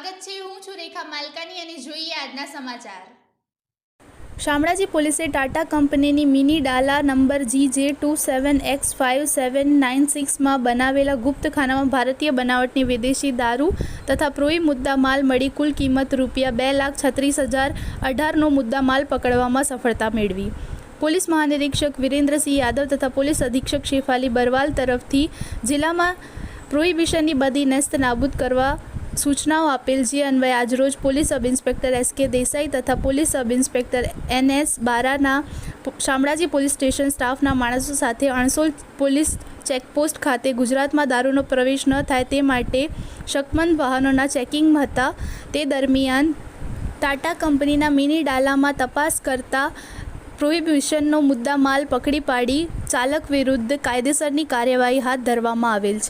સ્વાગત છે। હું છું રેખા માલકાની અને જોઈએ આજના સમાચાર। શામળાજી પોલીસે ટાટા કંપનીની મિની ડાલા નંબર GJ27X5796માં બનાવેલા ગુપ્તખાનામાં ભારતીય બનાવટની વિદેશી દારૂ તથા પ્રોઈ મુદ્દામાલ મળી કુલ કિંમત ₹2,36,018નો મુદ્દામાલ પકડવામાં સફળતા મેળવી। પોલીસ મહાનિરીક્ષક વિરેન્દ્રસિંહ યાદવ તથા પોલીસ અધિક્ષક શેફાલી બરવાલ તરફથી જિલ્લામાં પ્રોહિબિશનની બધી નેસ્ત નાબૂદ કરવા સૂચનાઓ આપેલ, જે અન્વયે આજરોજ police sub inspector SK Desai તથા પોલીસ સબ ઇન્સ્પેક્ટર NS બારાના શામળાજી પોલીસ સ્ટેશન સ્ટાફના માણસો સાથે અણસોલ પોલીસ ચેકપોસ્ટ ખાતે ગુજરાતમાં દારૂનો પ્રવેશ ન થાય તે માટે શકમંદ વાહનોના ચેકિંગ હતા। તે દરમિયાન ટાટા કંપનીના મિની ડાલામાં તપાસ કરતા પ્રોહિબિશનનો મુદ્દામાલ પકડી પાડી ચાલક વિરુદ્ધ કાયદેસરની કાર્યવાહી હાથ ધરવામાં આવેલ છે।